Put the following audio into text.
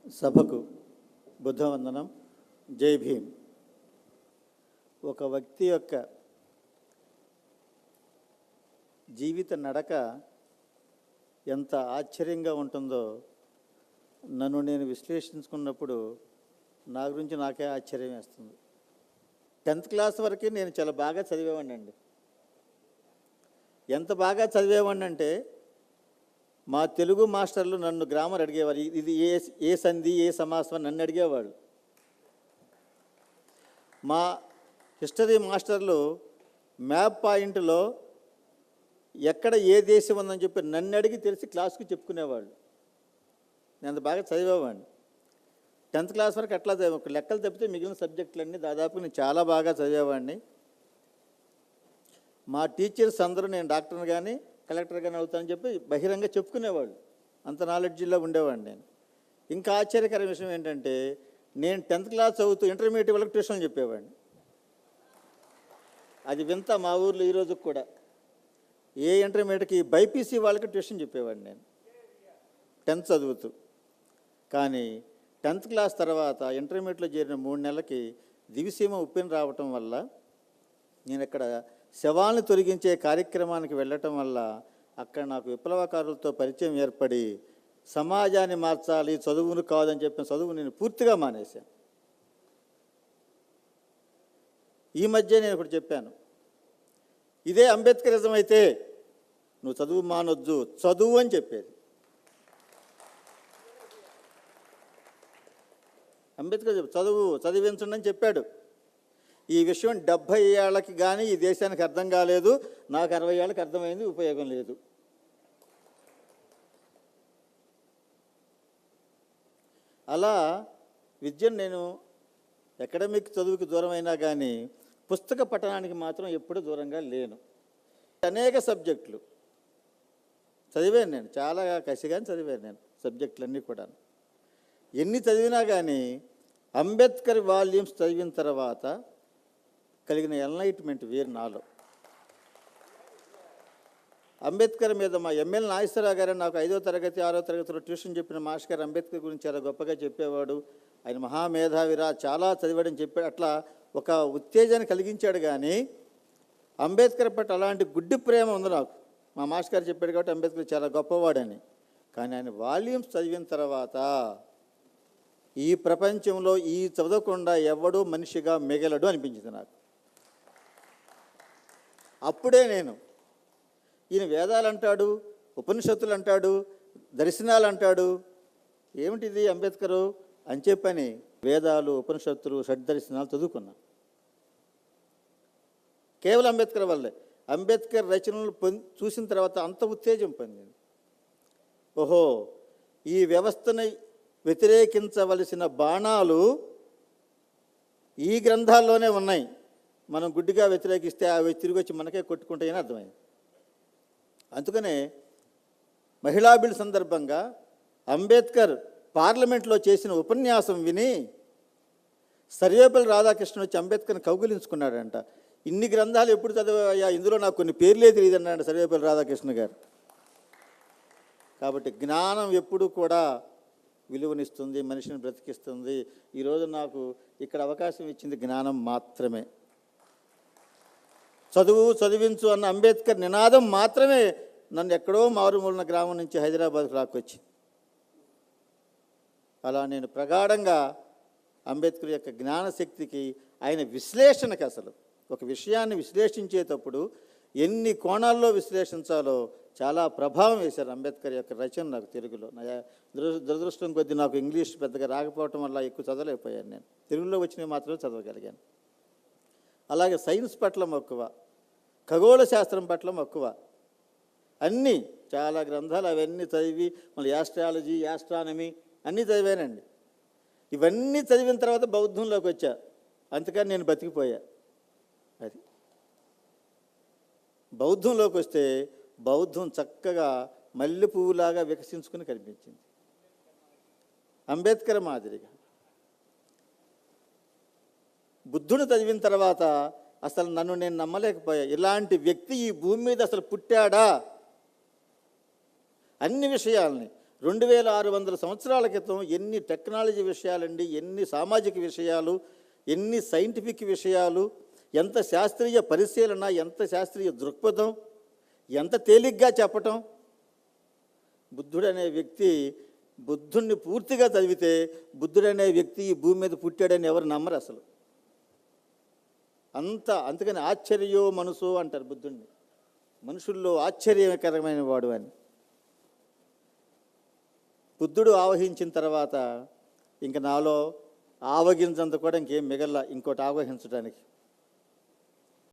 సభకు బుద్ధవందనం. జై భీమ్. ఒక వ్యక్తి యొక్క జీవిత నడక ఎంత ఆశ్చర్యంగా ఉంటుందో నన్ను నేను విశ్లేషించుకున్నప్పుడు నా గురించి నాకే ఆశ్చర్యం వేస్తుంది. 10th క్లాస్ వరకు నేను చాలా బాగా చదివేవాడిని అండి. ఎంత బాగా చదివేవాడిని అంటే మా తెలుగు మాస్టర్లు నన్ను గ్రామర్ అడిగేవారు, ఇది ఏ సంధి ఏ సమాసం నన్ను అడిగేవాళ్ళు. మా హిస్టరీ మాస్టర్లు మ్యాప్ పాయింట్లో ఎక్కడ ఏ దేశం ఉందని చెప్పి నన్ను అడిగి తెలిసి క్లాస్కి చెప్పుకునేవాళ్ళు. నేను అంత బాగా చదివేవాడిని. 10th క్లాస్ వరకు అట్లా ఒక లెక్కలు తప్పితే మిగిలిన సబ్జెక్టులన్నీ దాదాపు నేను చాలా బాగా చదివేవాడిని. మా టీచర్స్ అందరూ నేను డాక్టర్ని కానీ కలెక్టర్ కానీ అవుతానని చెప్పి బహిరంగ చెప్పుకునేవాళ్ళు. అంత నాలెడ్జిలో ఉండేవాడిని నేను. ఇంకా ఆశ్చర్యకరమైన విషయం ఏంటంటే నేను 10th క్లాస్ చదువుతూ ఇంటర్మీడియట్ వాళ్ళకి ట్యూషన్ చెప్పేవాడిని. అది వింత మా ఊర్లో ఈ రోజుకి కూడా. ఏ ఇంటర్మీడియట్కి బైపీసీ వాళ్ళకి ట్యూషన్ చెప్పేవాడిని నేను 10th చదువుతూ. కానీ 10th క్లాస్ తర్వాత ఇంటర్మీడియట్లో చేరిన 3 నెలలకి దివిసీమ ఉప్పెన రావటం వల్ల నేను ఇక్కడ శవాలను తొలగించే కార్యక్రమానికి వెళ్ళటం వల్ల అక్కడ నాకు విప్లవకారులతో పరిచయం ఏర్పడి సమాజాన్ని మార్చాలి, చదువును కాదని చెప్పిన చదువు నేను పూర్తిగా మానేశాను. ఈ మధ్య నేను ఒకటి చెప్పాను, ఇదే అంబేద్కరిజం అయితే నువ్వు చదువు మానొద్దు, చదువు అని చెప్పేది. అంబేద్కర్ చదివించండి అని చెప్పాడు. ఈ విషయం 70 ఏళ్ళకి కానీ ఈ దేశానికి అర్థం కాలేదు. నాకు 60 ఏళ్ళకి అర్థమైంది, ఉపయోగం లేదు. అలా విద్యను నేను అకాడమిక్ చదువుకి దూరమైనా కానీ పుస్తక పఠనానికి మాత్రం ఎప్పుడూ దూరంగా లేను. అనేక సబ్జెక్టులు చదివాను నేను, చాలా కసిగానే చదివాను నేను సబ్జెక్టులన్నీ కూడా. ఎన్ని చదివినా కానీ అంబేద్కర్ వాల్యూమ్స్ చదివిన తర్వాత కలిగిన ఎన్లైట్మెంట్ వేరు నాలో. అంబేద్కర్ మీద మా ఎమ్మెల్యే నాగేశ్వరరావు గారు నాకు 5వ తరగతి 6వ తరగతిలో ట్యూషన్ చెప్పిన మాస్టర్ గారు అంబేద్కర్ గురించి చాలా గొప్పగా చెప్పేవాడు. ఆయన మహామేధావిరా, చాలా చదివాడని చెప్పాడు. అట్లా ఒక ఉత్తేజాన్ని కలిగించాడు. కానీ అంబేద్కర్ పట్ల అలాంటి గుడ్డి ప్రేమ ఉంది నాకు. మా మాస్టర్ గారు చెప్పాడు కాబట్టి అంబేద్కర్ చాలా గొప్పవాడని. కానీ ఆయన వాల్యూమ్స్ చదివిన తర్వాత ఈ ప్రపంచంలో ఈ చదవకుండా ఎవడూ మనిషిగా మిగలడు అనిపించింది నాకు. అప్పుడే నేను ఈయన వేదాలు అంటాడు, ఉపనిషత్తులు అంటాడు, దర్శనాలు అంటాడు, ఏమిటిది అంబేద్కరు అని చెప్పని వేదాలు, ఉపనిషత్తులు, షడ్దర్శనాలు చదువుకున్నా. కేవలం అంబేద్కర్ వల్లే. అంబేద్కర్ రచనలు చూసిన తర్వాత అంత ఉత్తేజం పొందింది. ఓహో, ఈ వ్యవస్థని వ్యతిరేకించవలసిన బాణాలు ఈ గ్రంథాల్లోనే ఉన్నాయి. మనం గుడ్డిగా వ్యతిరేకిస్తే అవి తిరిగి వచ్చి మనకే కొట్టుకుంటాయని అర్థమైంది. అందుకనే మహిళా బిల్ సందర్భంగా అంబేద్కర్ పార్లమెంట్లో చేసిన ఉపన్యాసం విని సర్వేపల్లి రాధాకృష్ణ వచ్చి అంబేద్కర్ని కౌగిలించుకున్నాడంట. ఇన్ని గ్రంథాలు ఎప్పుడు చదివాయా, ఇందులో నాకు కొన్ని పేర్లే తెలియదు అన్నాడు సర్వేపల్లి రాధాకృష్ణ గారు. కాబట్టి జ్ఞానం ఎప్పుడు కూడా విలువనిస్తుంది, మనిషిని బ్రతికిస్తుంది. ఈరోజు నాకు ఇక్కడ అవకాశం ఇచ్చింది జ్ఞానం మాత్రమే. చదువు చదివించు అన్న అంబేద్కర్ నినాదం మాత్రమే నన్ను ఎక్కడో మారుమూలన గ్రామం నుంచి హైదరాబాద్కు లాక్కొచ్చి. అలా నేను ప్రగాఢంగా అంబేద్కర్ యొక్క జ్ఞానశక్తికి, ఆయన విశ్లేషణకి, అసలు ఒక విషయాన్ని విశ్లేషించేటప్పుడు ఎన్ని కోణాల్లో విశ్లేషించాలో చాలా ప్రభావం వేశారు అంబేద్కర్ యొక్క రచన నాకు తెలుగులో. దురదృష్టం కొద్దీ నాకు ఇంగ్లీష్ పెద్దగా రాకపోవటం వల్ల ఎక్కువ చదవలేకపోయాను. నేను తెలుగులో వచ్చినవి మాత్రమే చదవగలిగాను. అలాగే సైన్స్ పట్ల మక్కువ, ఖగోళ శాస్త్రం పట్ల మక్కువ, అన్నీ చాలా గ్రంథాలు అవన్నీ చదివి, మళ్ళీ యాస్ట్రాలజీ, యాస్ట్రానమీ అన్నీ చదివానండి. ఇవన్నీ చదివిన తర్వాత బౌద్ధంలోకి వచ్చా. అందుకని నేను బతికిపోయా. అది బౌద్ధంలోకి వస్తే బౌద్ధం చక్కగా మల్లె పువ్వులాగా వికసించుకుని కనిపించింది అంబేద్కర్ మాదిరిగా. బుద్ధుడు చదివిన తర్వాత అసలు నన్ను నేను నమ్మలేకపోయా. ఇలాంటి వ్యక్తి ఈ భూమి మీద అసలు పుట్టాడా? అన్ని విషయాల్ని 2600 సంవత్సరాల క్రితం ఎన్ని టెక్నాలజీ విషయాలండి, ఎన్ని సామాజిక విషయాలు, ఎన్ని సైంటిఫిక్ విషయాలు, ఎంత శాస్త్రీయ పరిశీలన, ఎంత శాస్త్రీయ దృక్పథం, ఎంత తేలిగ్గా చెప్పటం. బుద్ధుడనే వ్యక్తి, బుద్ధుణ్ణి పూర్తిగా చదివితే బుద్ధుడనే వ్యక్తి ఈ భూమి మీద పుట్టాడని ఎవరు నమ్మరు అసలు. అందుకని ఆశ్చర్యో మనసు అంటారు బుద్ధుణ్ణి, మనుషుల్లో ఆశ్చర్యకరమైన వాడు అని. బుద్ధుడు ఆవహించిన తర్వాత ఇంక నాలో ఆవగించంత కూడా ఇంకేం మిగల ఇంకోటి ఆవహించడానికి.